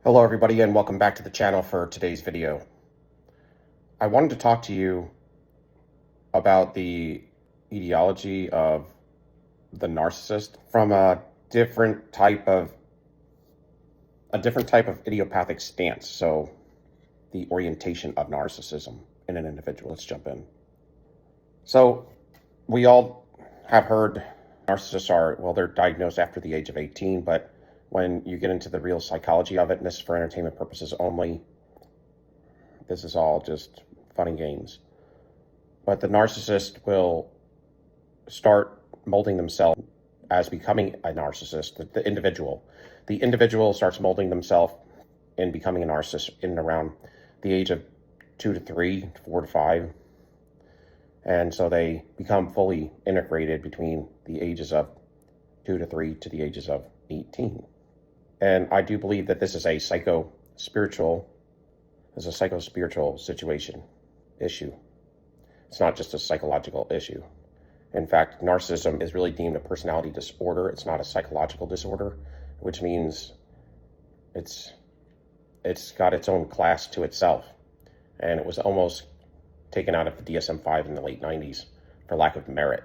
Hello everybody and welcome back to the channel for today's video. I wanted to talk to you about the etiology of the narcissist from a different type of idiopathic stance. So the orientation of narcissism in an individual. Let's jump in. So we all have heard narcissists they're diagnosed after the age of 18, but when you get into the real psychology of it, and this is for entertainment purposes only, this is all just fun and games. But the narcissist will start molding themselves as becoming a narcissist, the individual. The individual starts molding themselves in becoming a narcissist in and around the age of 2 to 3, 4 to 5. And so they become fully integrated between the ages of 2 to 3 to the ages of 18. And I do believe that this is a psycho-spiritual situation, issue. It's not just a psychological issue. In fact, narcissism is really deemed a personality disorder. It's not a psychological disorder, which means it's got its own class to itself. And it was almost taken out of the DSM-5 in the late 90s for lack of merit.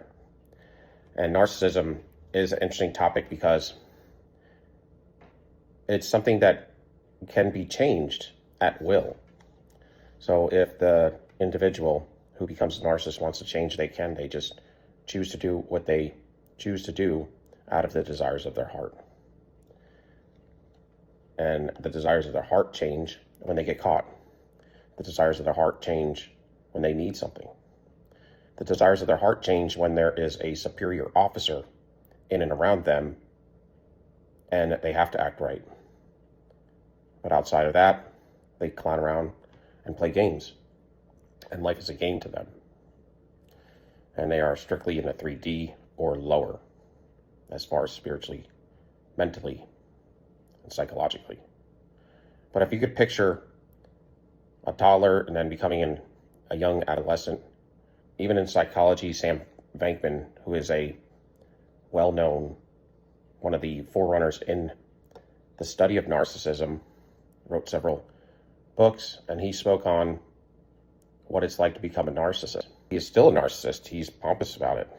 And narcissism is an interesting topic because it's something that can be changed at will. So if the individual who becomes a narcissist wants to change, they can. They just choose to do what they choose to do out of the desires of their heart. And the desires of their heart change when they get caught. The desires of their heart change when they need something. The desires of their heart change when there is a superior officer in and around them and they have to act right. But outside of that, they clown around and play games. And life is a game to them. And they are strictly in a 3D or lower as far as spiritually, mentally, and psychologically. But if you could picture a toddler and then becoming a young adolescent, even in psychology, Sam Bankman, who is a well-known, one of the forerunners in the study of narcissism, wrote several books, and he spoke on what it's like to become a narcissist. He is still a narcissist. He's pompous about it.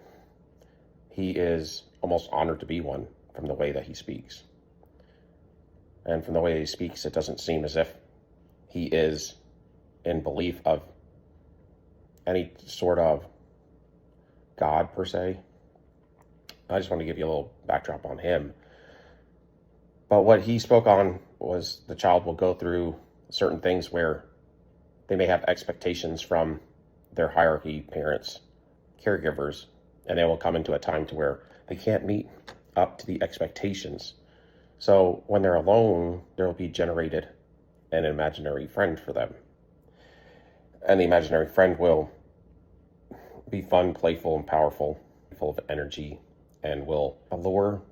He is almost honored to be one from the way that he speaks. And from the way he speaks, it doesn't seem as if he is in belief of any sort of God per se. I just want to give you a little backdrop on him. But what he spoke on was the child will go through certain things where they may have expectations from their hierarchy, parents, caregivers, and they will come into a time to where they can't meet up to the expectations. So when they're alone, there will be generated an imaginary friend for them. And the imaginary friend will be fun, playful, and powerful, full of energy, and will allure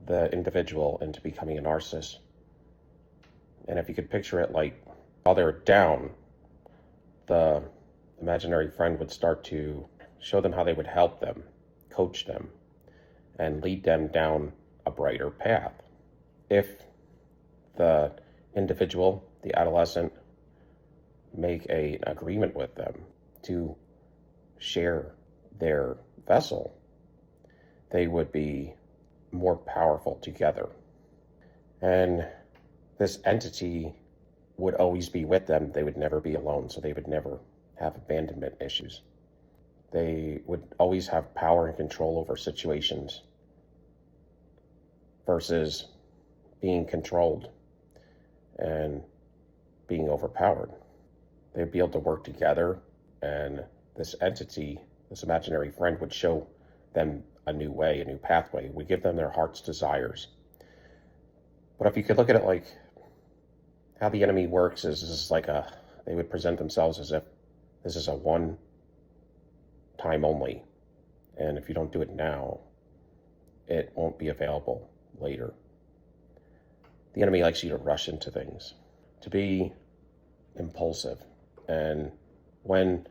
the individual into becoming a narcissist. And if you could picture it like while they're down, the imaginary friend would start to show them how they would help them, coach them, and lead them down a brighter path. If the individual, the adolescent, make an agreement with them to share their vessel, they would be more powerful together. And this entity would always be with them. They would never be alone, so they would never have abandonment issues. They would always have power and control over situations versus being controlled and being overpowered. They'd be able to work together, and this entity, this imaginary friend, would show them a new way, a new pathway, would give them their heart's desires. But if you could look at it like how the enemy works is like they would present themselves as if this is a one time only. And if you don't do it now, it won't be available later. The enemy likes you to rush into things, to be impulsive. And when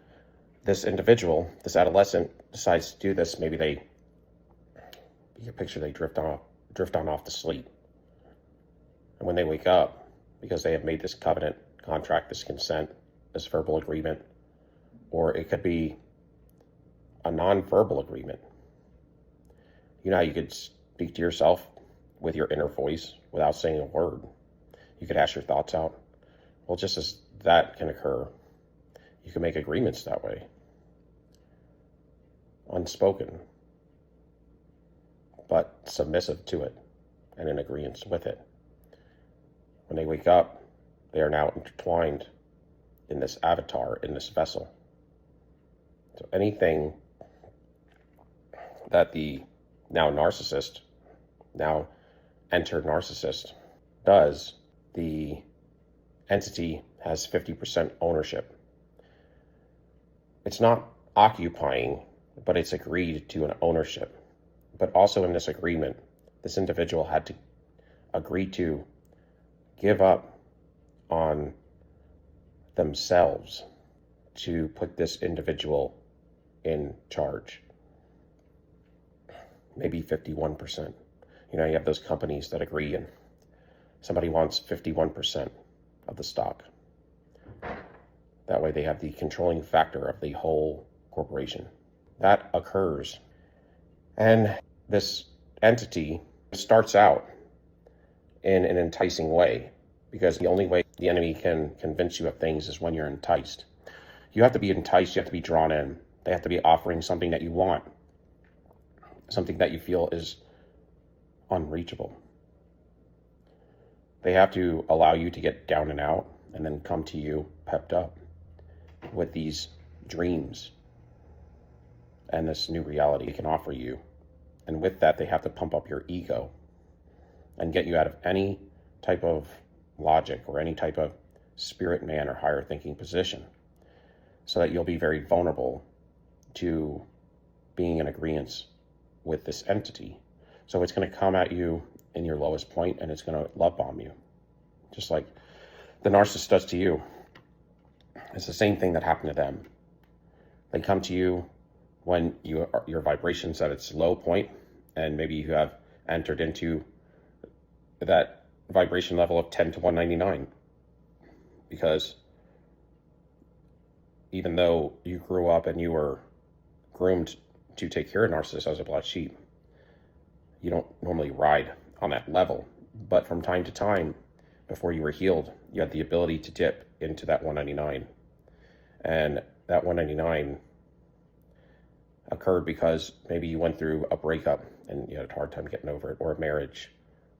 this individual, this adolescent, decides to do this, maybe they drift on off to sleep. And when they wake up, because they have made this covenant, contract, this consent, this verbal agreement, or it could be a non-verbal agreement. You know how you could speak to yourself with your inner voice without saying a word? You could ask your thoughts out. Well, just as that can occur, you can make agreements that way. Unspoken, but submissive to it and in agreement with it. When they wake up, they are now intertwined in this avatar, in this vessel. So anything that the now narcissist, now entered narcissist does, the entity has 50% ownership. It's not occupying, but it's agreed to an ownership. But also in this agreement, this individual had to agree to give up on themselves to put this individual in charge. Maybe 51%. You know, you have those companies that agree and somebody wants 51% of the stock. That way they have the controlling factor of the whole corporation. That occurs. And this entity starts out in an enticing way, because the only way the enemy can convince you of things is when you're enticed. You have to be enticed, you have to be drawn in. They have to be offering something that you want, something that you feel is unreachable. They have to allow you to get down and out and then come to you pepped up with these dreams and this new reality they can offer you. And with that, they have to pump up your ego and get you out of any type of logic or any type of spirit man or higher thinking position, so that you'll be very vulnerable to being in agreement with this entity. So it's going to come at you in your lowest point, and it's going to love bomb you, just like the narcissist does to you. It's the same thing that happened to them. They come to you when your vibration's at its low point, and maybe you have entered into that vibration level of 10 to 199, because even though you grew up and you were groomed to take care of narcissists as a black sheep, you don't normally ride on that level. But from time to time, before you were healed, you had the ability to dip into that 199. And that 199 occurred because maybe you went through a breakup and you had a hard time getting over it, or a marriage,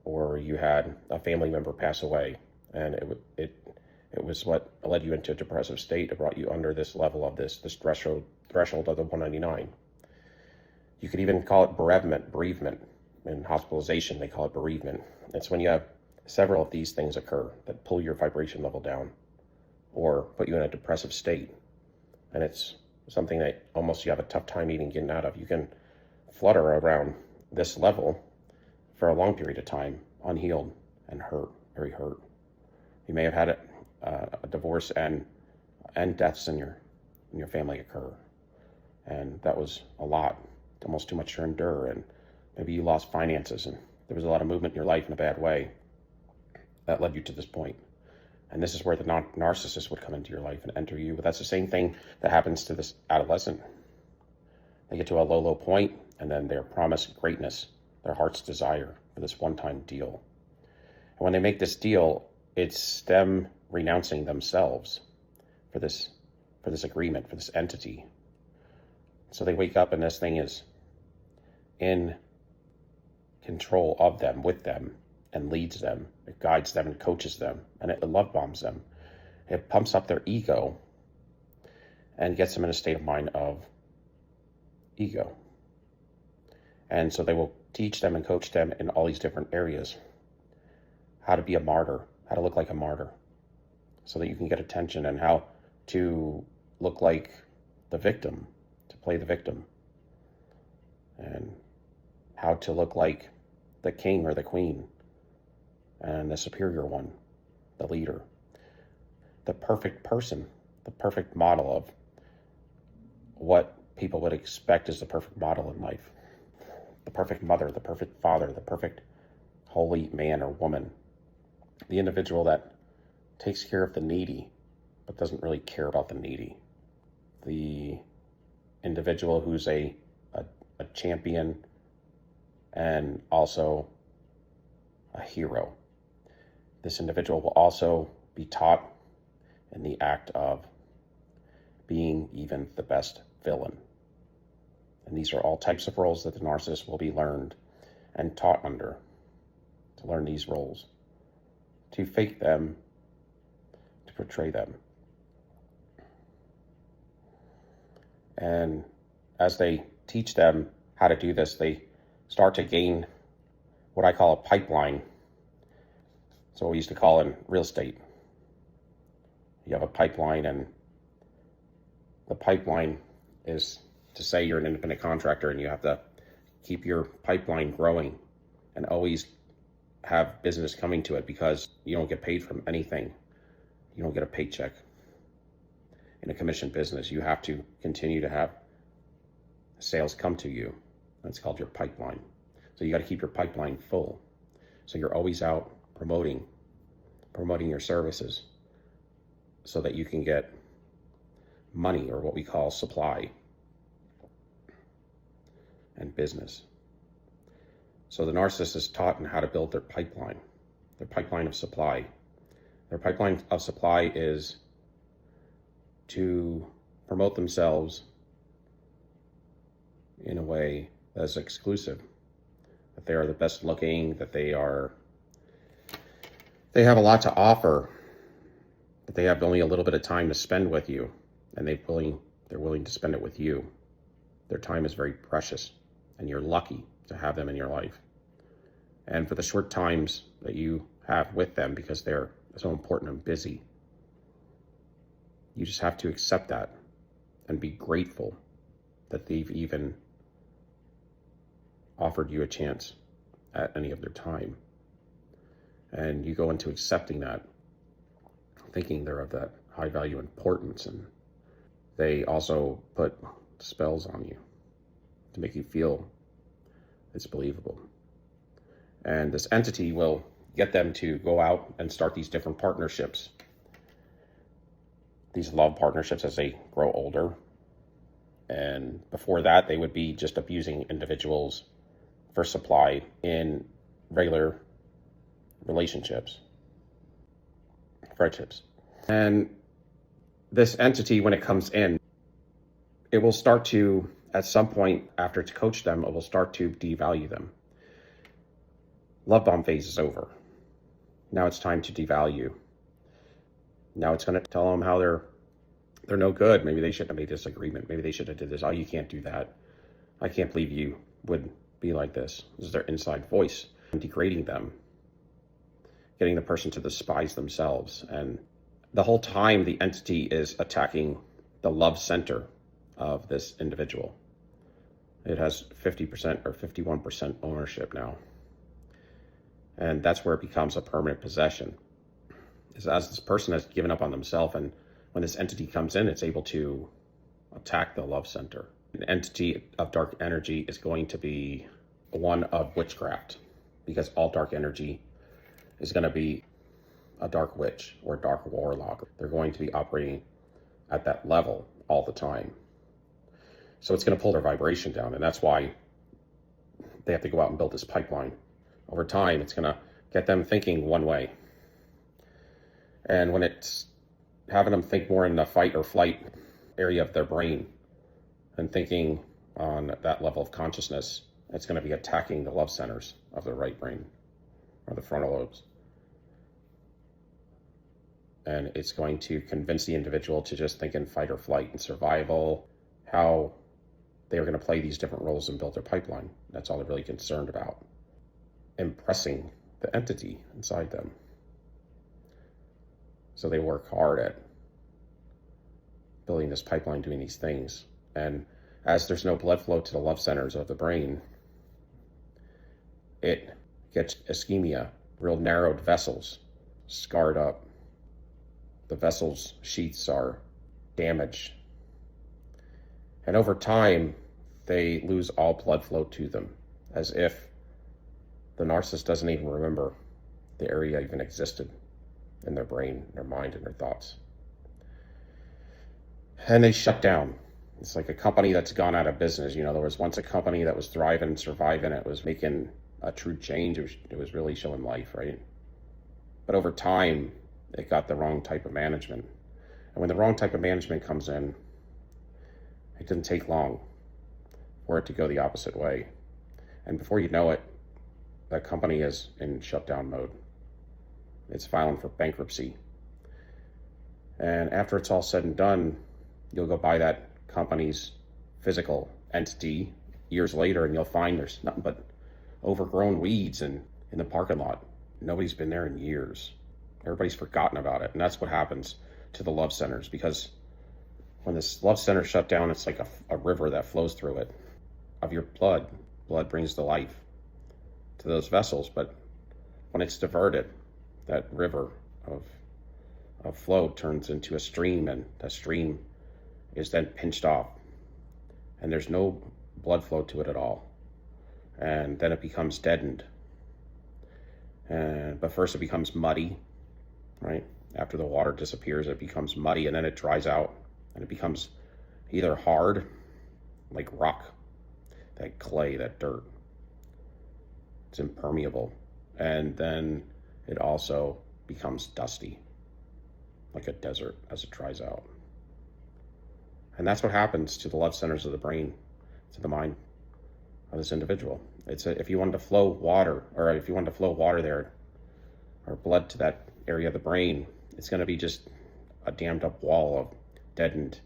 or you had a family member pass away, and it was what led you into a depressive state. It brought you under this level of this threshold of the 199. You could even call it bereavement. In hospitalization, they call it bereavement. It's when you have several of these things occur that pull your vibration level down or put you in a depressive state. And it's something that almost you have a tough time even getting out of. You can flutter around this level for a long period of time, unhealed and hurt, very hurt. You may have had a divorce and deaths in your family occur. And that was a lot, almost too much to endure. And maybe you lost finances, and there was a lot of movement in your life in a bad way that led you to this point. And this is where the narcissist would come into your life and enter you. But that's the same thing that happens to this adolescent. They get to a low point, and then they're promised greatness, their heart's desire for this one-time deal. And when they make this deal, it's them renouncing themselves for this agreement, for this entity. So they wake up and this thing is in control of them, with them, and leads them. It guides them and coaches them, and it love bombs them. It pumps up their ego and gets them in a state of mind of ego. And so they will teach them and coach them in all these different areas. How to be a martyr, how to look like a martyr, so that you can get attention, and how to look like the victim, to play the victim, and how to look like the king or the queen, and the superior one, the leader, the perfect person, the perfect model of what people would expect is the perfect model in life, the perfect mother, the perfect father, the perfect holy man or woman, the individual that takes care of the needy, but doesn't really care about the needy. The individual who's a champion and also a hero. This individual will also be taught in the act of being even the best villain. And these are all types of roles that the narcissist will be learned and taught under, to learn these roles, to fake them, to portray them. And as they teach them how to do this, they start to gain what I call a pipeline. So what we used to call in real estate. You have a pipeline, and the pipeline is to say you're an independent contractor and you have to keep your pipeline growing and always have business coming to it, because you don't get paid from anything. You don't get a paycheck. In a commission business, you have to continue to have sales come to you. That's called your pipeline. So you got to keep your pipeline full. So you're always out promoting your services so that you can get money, or what we call supply and business. So the narcissist is taught in how to build their pipeline of supply. Their pipeline of supply is to promote themselves in a way that's exclusive, that they are the best looking, that they have a lot to offer, but they have only a little bit of time to spend with you, and they're willing to spend it with you. Their time is very precious, and you're lucky to have them in your life. And for the short times that you have with them, because they're so important and busy, you just have to accept that and be grateful that they've even offered you a chance at any of their time. And you go into accepting that, thinking they're of that high value importance, and they also put spells on you to make you feel it's believable. And this entity will get them to go out and start these different partnerships, these love partnerships, as they grow older. And before that, they would be just abusing individuals for supply in regular relationships, friendships. And this entity, when it comes in, it will start to, at some point after it's coached them, it will start to devalue them. Love bomb phase is over. Now it's time to devalue. Now it's going to tell them how they're no good. Maybe they shouldn't have made this agreement. Maybe they should have did this. Oh, you can't do that. I can't believe you would be like this. This is their inside voice, degrading them, getting the person to despise themselves. And the whole time, the entity is attacking the love center of this individual. It has 50% or 51% ownership now. And that's where it becomes a permanent possession. Is as this person has given up on themselves, and when this entity comes in, it's able to attack the love center. An entity of dark energy is going to be one of witchcraft, because all dark energy is going to be a dark witch or a dark warlock. They're going to be operating at that level all the time. So it's going to pull their vibration down, and that's why they have to go out and build this pipeline. Over time, it's going to get them thinking one way. And when it's having them think more in the fight or flight area of their brain and thinking on that level of consciousness, it's going to be attacking the love centers of the right brain or the frontal lobes. And it's going to convince the individual to just think in fight or flight and survival, how they are going to play these different roles and build their pipeline. That's all they're really concerned about. Impressing the entity inside them. So they work hard at building this pipeline, doing these things. And as there's no blood flow to the love centers of the brain, it gets ischemia, real narrowed vessels, scarred up. The vessels' sheaths are damaged. And over time, they lose all blood flow to them, as if the narcissist doesn't even remember the area even existed. in their brain, their mind, and their thoughts. And they shut down. It's like a company that's gone out of business. There was once a company that was thriving and surviving. It was making a true change. It was really showing life, right? But over time, it got the wrong type of management. And when the wrong type of management comes in, it didn't take long for it to go the opposite way. And before you know it, that company is in shutdown mode. It's filing for bankruptcy. And after it's all said and done, you'll go buy that company's physical entity years later, and you'll find there's nothing but overgrown weeds in the parking lot. Nobody's been there in years. Everybody's forgotten about it. And that's what happens to the love centers, because when this love center shut down, it's like a river that flows through it of your blood. Blood brings the life to those vessels, but when it's diverted, that river of flow turns into a stream, and the stream is then pinched off, and there's no blood flow to it at all, and then it becomes deadened. But first it becomes muddy, right? After the water disappears, it becomes muddy, and then it dries out, and it becomes either hard, like rock, that clay, that dirt. It's impermeable. And then it also becomes dusty, like a desert, as it dries out. And that's what happens to the love centers of the brain, to the mind of this individual. If you wanted to flow water, or if you wanted to flow water there, or blood to that area of the brain, it's going to be just a dammed up wall of deadened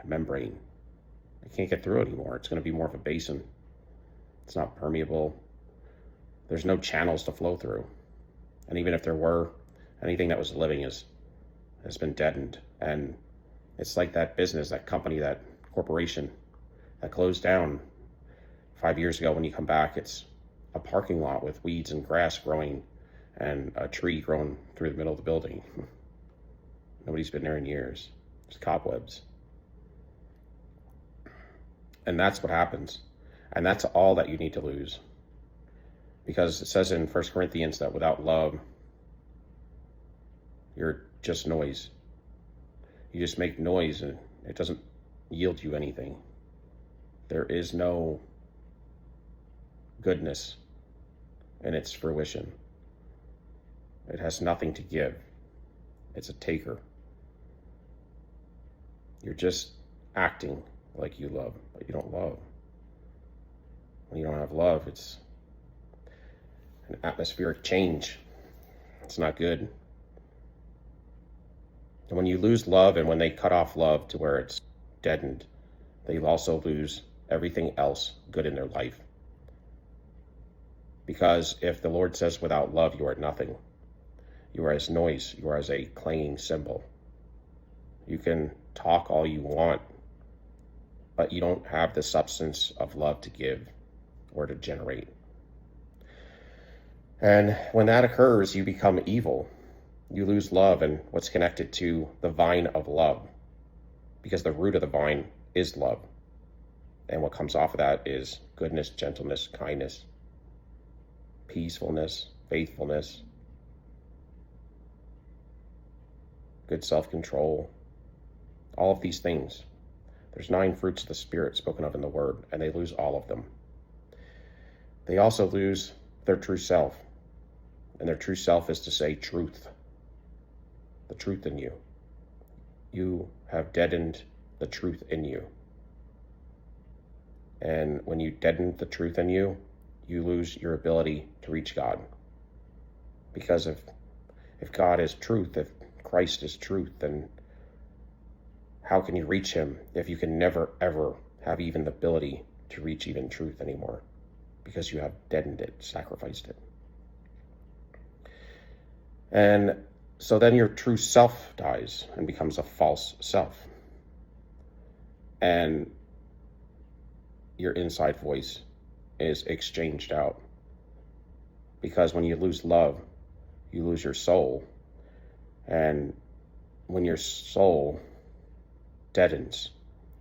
membrane. It can't get through anymore. It's going to be more of a basin. It's not permeable. There's no channels to flow through. And even if there were, anything that was living has been deadened. And it's like that business, that company, that corporation that closed down 5 years ago. When you come back, it's a parking lot with weeds and grass growing and a tree growing through the middle of the building. Nobody's been there in years. There's cobwebs. And that's what happens. And that's all that you need to lose. Because it says in 1 Corinthians that without love, you're just noise. You just make noise, and it doesn't yield you anything. There is no goodness in its fruition. It has nothing to give. It's a taker. You're just acting like you love, but you don't love. When you don't have love, it's an atmospheric change. It's not good. And when you lose love, and when they cut off love to where it's deadened, they also lose everything else good in their life. Because if the Lord says without love you are nothing, you are as noise, you are as a clanging cymbal. You can talk all you want, but you don't have the substance of love to give or to generate. And when that occurs, you become evil. You lose love and what's connected to the vine of love, because the root of the vine is love. And what comes off of that is goodness, gentleness, kindness, peacefulness, faithfulness, good self-control, all of these things. There's 9 fruits of the Spirit spoken of in the Word, and they lose all of them. They also lose their true self, and their true self is to say truth, the truth in you. You have deadened the truth in you. And when you deaden the truth in you, you lose your ability to reach God. Because if God is truth, if Christ is truth, then how can you reach him if you can never, ever have even the ability to reach even truth anymore? Because you have deadened it, sacrificed it. And so then your true self dies and becomes a false self. And your inside voice is exchanged out. Because when you lose love, you lose your soul. And when your soul deadens,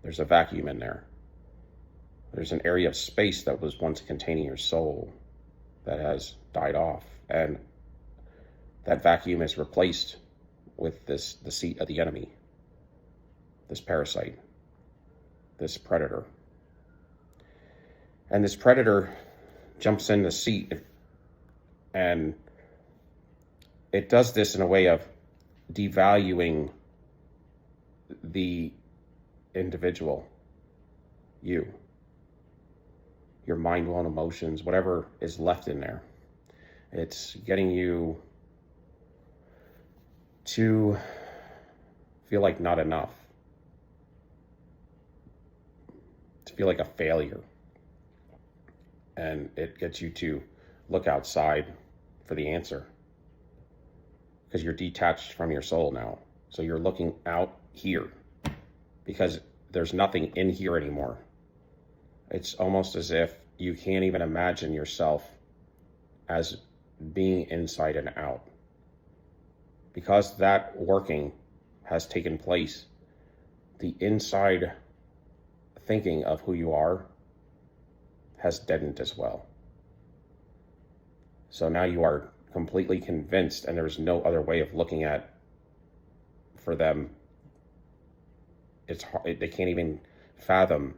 there's a vacuum in there. There's an area of space that was once containing your soul that has died off. And that vacuum is replaced with the seat of the enemy, this parasite, this predator. And this predator jumps in the seat, and it does this in a way of devaluing the individual, you, your mind, will, and emotions, whatever is left in there. It's getting you to feel like not enough, to feel like a failure. And it gets you to look outside for the answer, because you're detached from your soul now. So you're looking out here because there's nothing in here anymore. It's almost as if you can't even imagine yourself as being inside and out. Because that working has taken place, the inside thinking of who you are has deadened as well. So now you are completely convinced, and there's no other way of looking at, for them, it's hard, they can't even fathom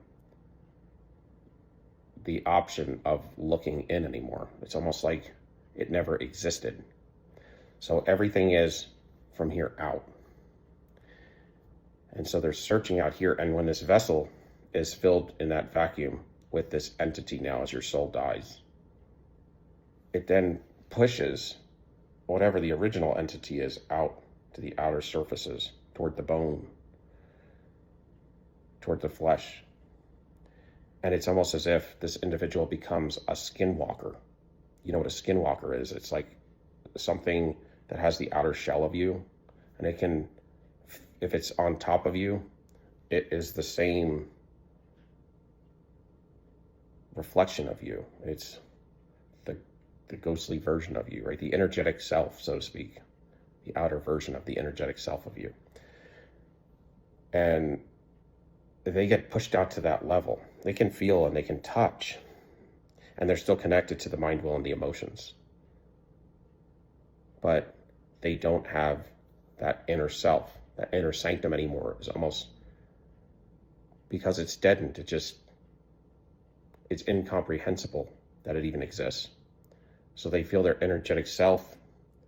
the option of looking in anymore. It's almost like it never existed. So everything is from here out. And so they're searching out here, and when this vessel is filled in that vacuum with this entity now, as your soul dies, it then pushes whatever the original entity is out to the outer surfaces, toward the bone, toward the flesh. And it's almost as if this individual becomes a skinwalker. You know what a skinwalker is? It's like something that has the outer shell of you, and it can, if it's on top of you, it is the same reflection of you. It's the ghostly version of you, right? The energetic self, so to speak, the outer version of the energetic self of you. And they get pushed out to that level. They can feel and they can touch, and they're still connected to the mind, will, and the emotions. But they don't have that inner self, that inner sanctum anymore. It's almost, because it's deadened, it's incomprehensible that it even exists. So they feel their energetic self,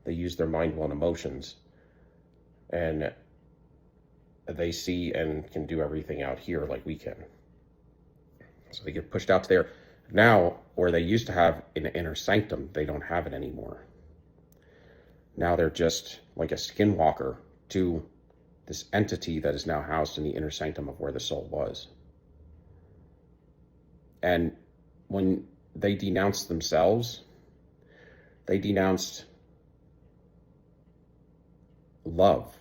they use their mind, will, and emotions, and they see and can do everything out here like we can. So they get pushed out to there. Now, where they used to have an inner sanctum, they don't have it anymore. Now they're just like a skinwalker to this entity that is now housed in the inner sanctum of where the soul was. And when they denounced themselves, they denounced love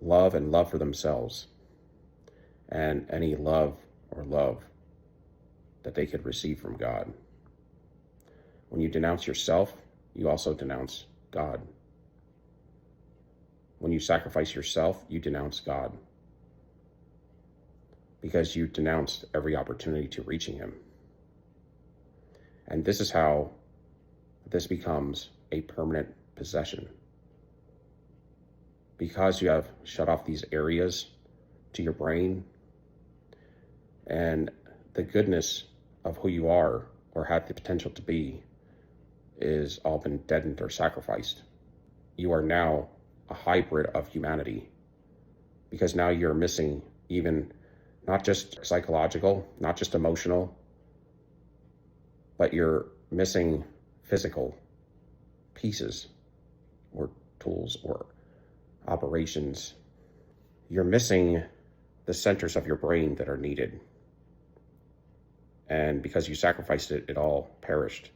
and love for themselves, and any love that they could receive from God. When you denounce yourself, you also denounce God. When you sacrifice yourself, you denounce God, because you denounced every opportunity to reaching him. And this is how this becomes a permanent possession. Because you have shut off these areas to your brain, and the goodness of who you are or had the potential to be is all been deadened or sacrificed. You are now a hybrid of humanity, because now you're missing even not just psychological, not just emotional, but you're missing physical pieces or tools or operations. You're missing the centers of your brain that are needed. And because you sacrificed it, it all perished.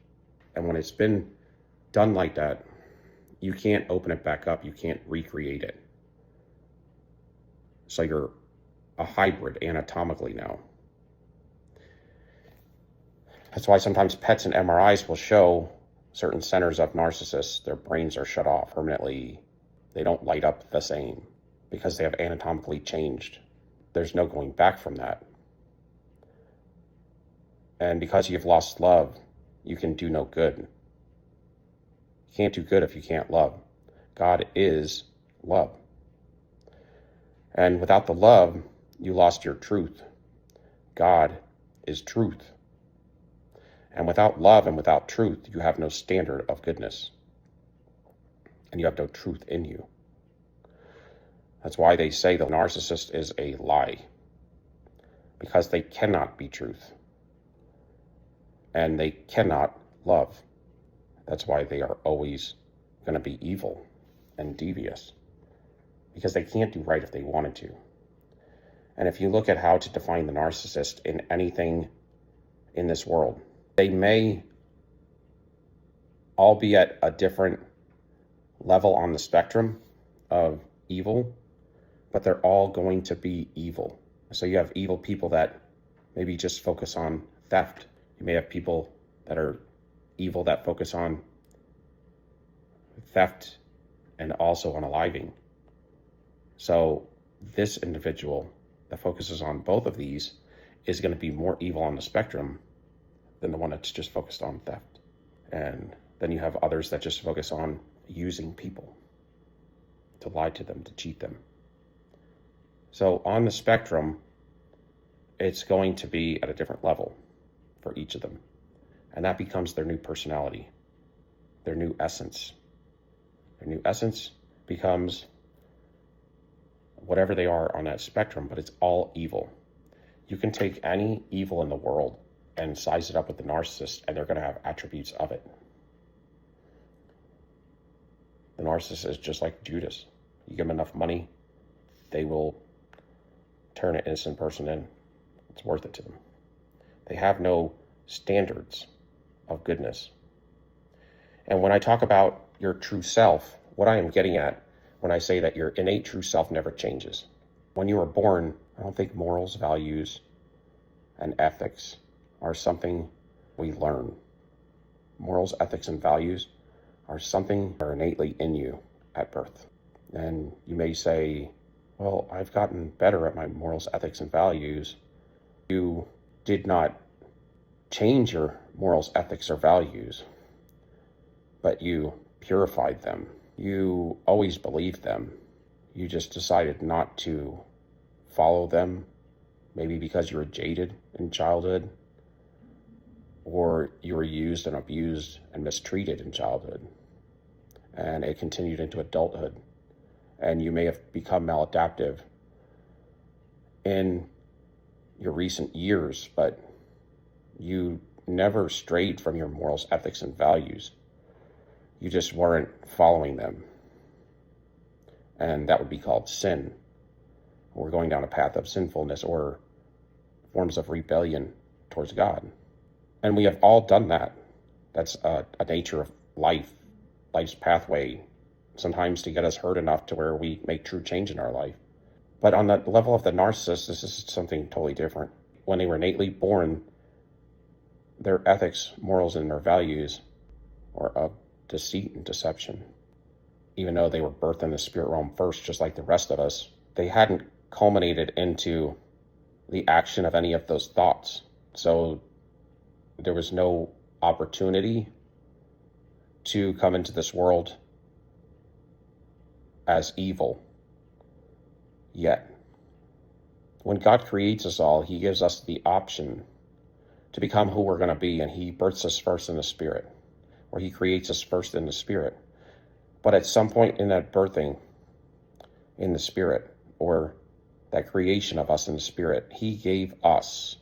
And when it's been done like that, you can't open it back up. You can't recreate it. So you're a hybrid anatomically now. That's why sometimes PETs and MRIs will show certain centers of narcissists, their brains are shut off permanently. They don't light up the same because they have anatomically changed. There's no going back from that. And because you've lost love, you can do no good. You You can't do good if you can't love. God is love. And without the love, you lost your truth. God is truth. And without love and without truth, you have no standard of goodness. And you have no truth in you. That's why they say the narcissist is a lie. Because they cannot be truth. And they cannot love. That's why they are always going to be evil and devious. Because they can't do right if they wanted to. And if you look at how to define the narcissist in anything in this world, they may all be at a different level on the spectrum of evil, but they're all going to be evil. So you have evil people that maybe just focus on theft. You may have people that are evil that focus on theft and also unaliving. So this individual that focuses on both of these is going to be more evil on the spectrum than the one that's just focused on theft. And then you have others that just focus on using people to lie to them, to cheat them. So on the spectrum, it's going to be at a different level for each of them. And that becomes their new personality, their new essence. Their new essence becomes whatever they are on that spectrum, but it's all evil. You can take any evil in the world and size it up with the narcissist, and they're going to have attributes of it. The narcissist is just like Judas. You give them enough money, they will turn an innocent person in. It's worth it to them. They have no standards of goodness. And when I talk about your true self, what I am getting at when I say that your innate true self never changes. When you were born, I don't think morals, values, and ethics are something we learn. Morals, ethics, and values are something that are innately in you at birth. And you may say, well, I've gotten better at my morals, ethics, and values. You did not change your morals, ethics, or values, but you purified them. You always believed them. You just decided not to follow them, maybe because you were jaded in childhood, or you were used and abused and mistreated in childhood, and it continued into adulthood. And you may have become maladaptive in your recent years, but you never strayed from your morals, ethics, and values. You just weren't following them. And that would be called sin. We're going down a path of sinfulness or forms of rebellion towards God. And we have all done that. That's a nature of life, life's pathway, sometimes to get us hurt enough to where we make true change in our life. But on the level of the narcissist, this is something totally different. When they were innately born, their ethics, morals, and their values were of deceit and deception. Even though they were birthed in the spirit realm first, just like the rest of us, they hadn't culminated into the action of any of those thoughts. So there was no opportunity to come into this world as evil yet. When God creates us all, he gives us the option to become who we're going to be, and he births us first in the spirit, or he creates us first in the spirit. But at some point in that birthing in the spirit, or that creation of us in the spirit, he gave us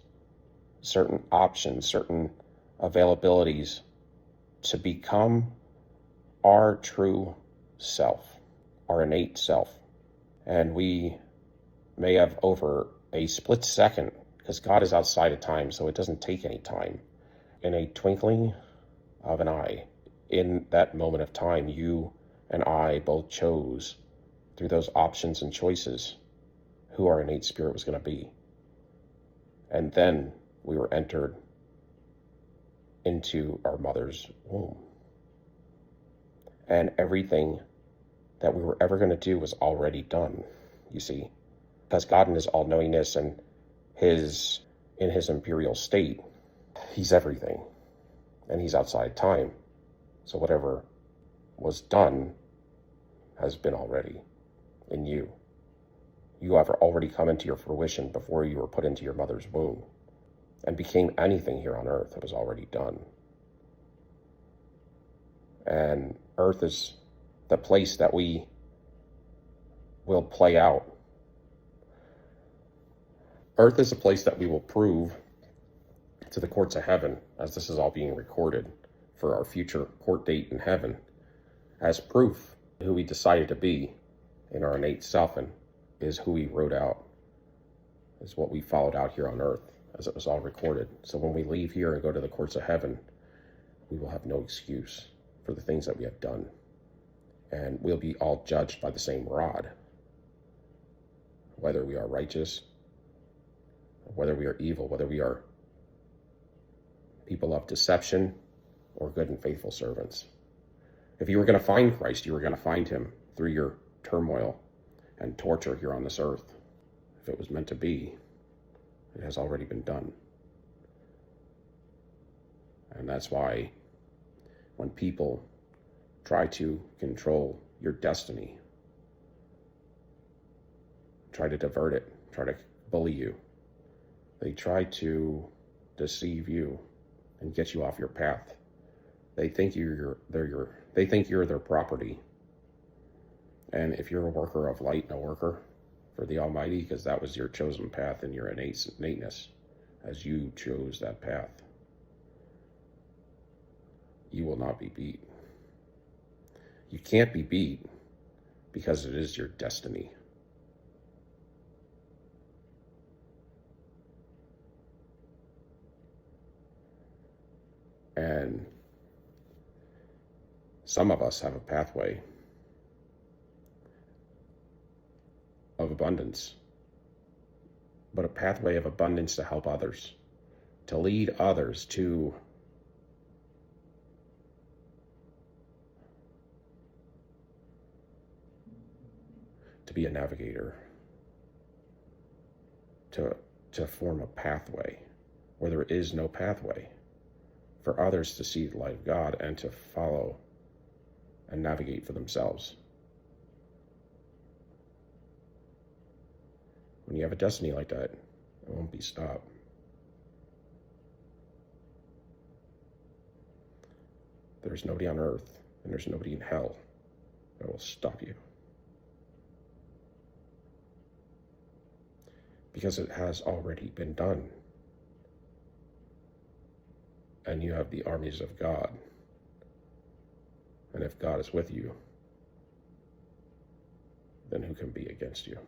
certain options, certain availabilities to become our true self, our innate self. And we may have, over a split second, because God is outside of time, so it doesn't take any time, in a twinkling of an eye, in that moment of time, you and I both chose, through those options and choices, who our innate spirit was going to be. And then we were entered into our mother's womb. And everything that we were ever going to do was already done, you see. Because God, in his all-knowingness and in his imperial state, he's everything. And he's outside time. So whatever was done has been already in you. You have already come into your fruition before you were put into your mother's womb and became anything here on earth. It was already done. And earth is the place that we will play out. Earth is a place that we will prove to the courts of heaven, as this is all being recorded for our future court date in heaven, as proof who we decided to be in our innate self, and is who we wrote out, is what we followed out here on earth, as it was all recorded. So when we leave here and go to the courts of heaven, we will have no excuse for the things that we have done. And we'll be all judged by the same rod, whether we are righteous, whether we are evil, whether we are people of deception or good and faithful servants. If you were going to find Christ, you were going to find him through your turmoil and torture here on this earth. If it was meant to be, it has already been done. And that's why when people try to control your destiny, try to divert it, try to bully you, they try to deceive you and get you off your path. They think you're their property. And if you're a worker of light and a worker for the Almighty, because that was your chosen path and your innateness, as you chose that path, you will not be beat. You can't be beat because it is your destiny. And some of us have a pathway of abundance, but a pathway of abundance to help others, to lead others to be a navigator, to form a pathway where there is no pathway, for others to see the light of God and to follow and navigate for themselves. When you have a destiny like that, it won't be stopped. There's nobody on earth and there's nobody in hell that will stop you. Because it has already been done. And you have the armies of God. And if God is with you, then who can be against you?